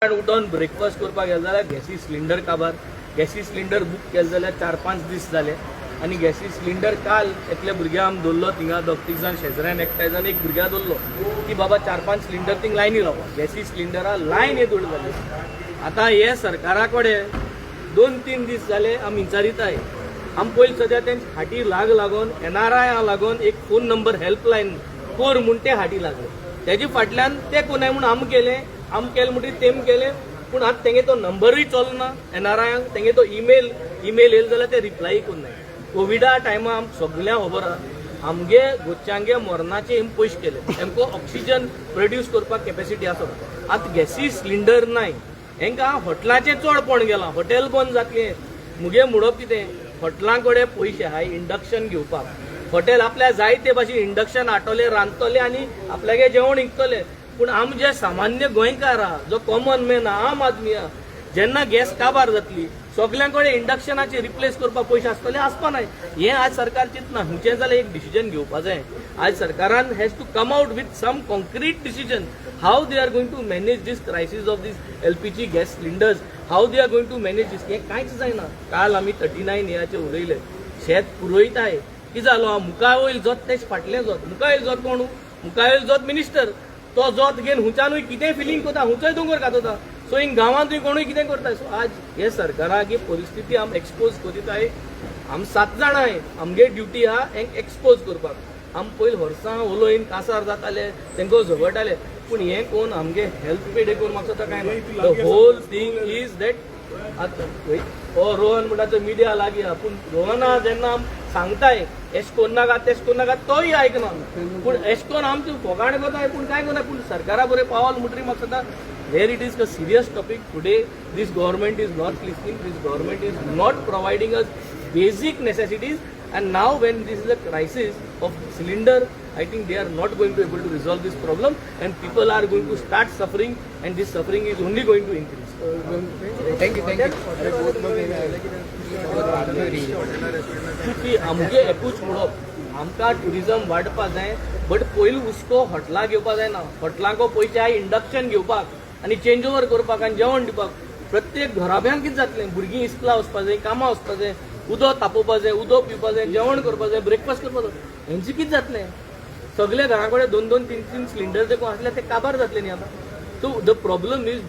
उठून ब्रेकफास्ट करपाक गेले जाल्यार गॅसी सिलिंडर काबार. गॅसी सिलिंडर बूक केले जाल्यार 4-5 दीस जाले आनी गॅसी सिलिंडर काल एकल्या भुरग्या आमी दवरलो थिंगा 2-3 जाण शेजाऱ्यान एकठांय जावन एक भुरग्या दवरलो की बाबा 4-5 सिलिंडर थिंग लायनी लावप. गॅसी सिलिंडरा लायन येदोड जाली. आतां हे सरकारा कडेन 2-3 दीस जाले आमी विचारिताय. आमी पयलीं सद्या तेंचे हाटी लागून NRI लागून एक फोन नंबर हेल्पलायन कोर म्हूण ते हाटी लागले. तेजे फाटल्यान ते कोणाय म्हूण आमी केले म्हणटरी तेम केले पूण आतां तेंगे तो नंबरूय चलना. NRI तेंगे तो ईमेल येयले जाल्यार ते रिप्लाय करूंक कोविडा टायमा आम सगळ्यांक खबर आहा आमगे गोच्यांगे मरणाचे हेम पयशे केले. तेमको ऑक्सिजन प्रोड्यूस करपाक कॅपॅसिटी आसा. आतां गॅसी सिलिंडर नाय. हेंकां हॉटेलाचें चडपण गेलां. हॉटेल बंद जातलें. मुगे म्हणप कितें हॉटेलां कडेन पयशे आहाय इंडक्शन घेवपाक. हॉटेल आपल्या जाय ते भाशेन इंडक्शन हाडटले रांदतले आनी आपल्यागे जेवण विकतले. पूण आमी जे सामान्य गोंयकार आहा जो कॉमन मॅन आहा आम आदमी आहा जेन्ना गॅस काबार जातली सगळ्यां कडेन इंडक्शनाचे रिप्लेस करपाक पयशे आसतले आसपा नाय. हें आज सरकार चिंतना. हुंचे जाल्यार एक डिसिजन घेवपा जाय. आज सरकारान has to come out with some concrete decision how they are going to manage these crisis of these LPG gas cylinders. How they are going to manage these. हें कांयच जायना. काल आमी 39 येयाचे उलयले. शेत पुरोयताय कितें जालो मुखार वयर जोत तेच फाटलें जोत. मुखार जोत कोण मुखार जोत मिनिस्टर. तो जोत घेवन हुंच्यानूय कितें फिलींग करता हुंचोय दोंगर घातता. सो हिंग गांवांतूय कोणूय कितें करता. सो आज हे सरकाराक ही परिस्थिती आमी एक्सपोज करीताय. आमी 7 जाणां आहाय. आमगे ड्युटी आहा हेंक एक्सपोज करपाक. आमी पयलीं वर्सां उलोवन कासार जाताले तेंको झगडटाले पूण हें कोण आमगे हेल्थ पे करून म्हाका सुद्दां काय ना. The whole thing is that आतां रोहन म्हणटा मिडिया लागीं आहा पूण रोहना जेन्ना सांगताय एश कोण नाका तेश कोण नाका तोय आयकना. पूण एश कोन आमचे फोगाण करताय पूण काय कोना. पूण सरकारा बरें पावल म्हणटरी म्हाका सुद्दां here it is a serious topic today. This government is not listening. This government is not providing us basic necessities. And now when this is a crisis of cylinder, I think they are not going to be able to resolve this problem and people are going to start suffering and this suffering is only going to increase. Thank you. आमगे एकूच म्हणप आमकां tourism वाडपा जाय but पयलीं हुस्को हॉटेलां घेवपा जायना. हॉटेलांको पयशे आहाय इंडक्शन घेवपाक आनी चेंज ओवर करपाक आनी जेवण दिवपाक. प्रत्येक घराब्यांक कितें जातलें भुरगीं इस्कुला वचपा जाय कामां वचपा जाय उदक तापोवपा जाय उदक पिवपा जाय जेवण करपा जाय ब्रेकफास्ट करपा जाय. हेंचें कितें जातलें. सगळे घरा कडेन 2-2, 3-3 सिलिंडर जे कोण आसले ते काबार जातले न्ही आतां. So the problem is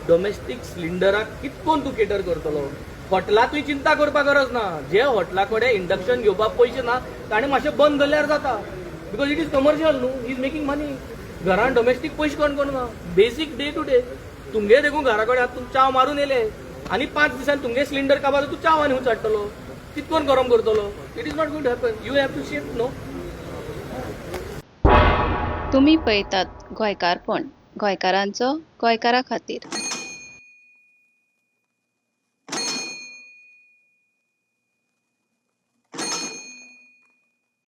domestic सिलिंडराक कितकोन तूं केटर करतलो. हॉटेलांतूय चिंता करपाक गरज ना. जे हॉटेला कडेन इंडक्शन घेवपाक पयशे ना ताणें मातशें बंद दवरल्यार जाता. बिकॉज इट इज कमर्शियल न्हू. ही इज मेकिंग मनी. घरान डोमेस्टीक पयशे कोण करना. बेसीक डे टू डे तुमगे देखून घरा कडेन आतां तूं चाव मारून येले आनी 5 दिसान तुमगे सिलिंडर काबार तूं चाव आनी खूंय हाडटलो. कितकोन गरम करतलो. It is not going to happen. You have to shift नो. तुम्ही पळयतात गोंयकारपण गोंयकारांचो गोंयकारा खातीर.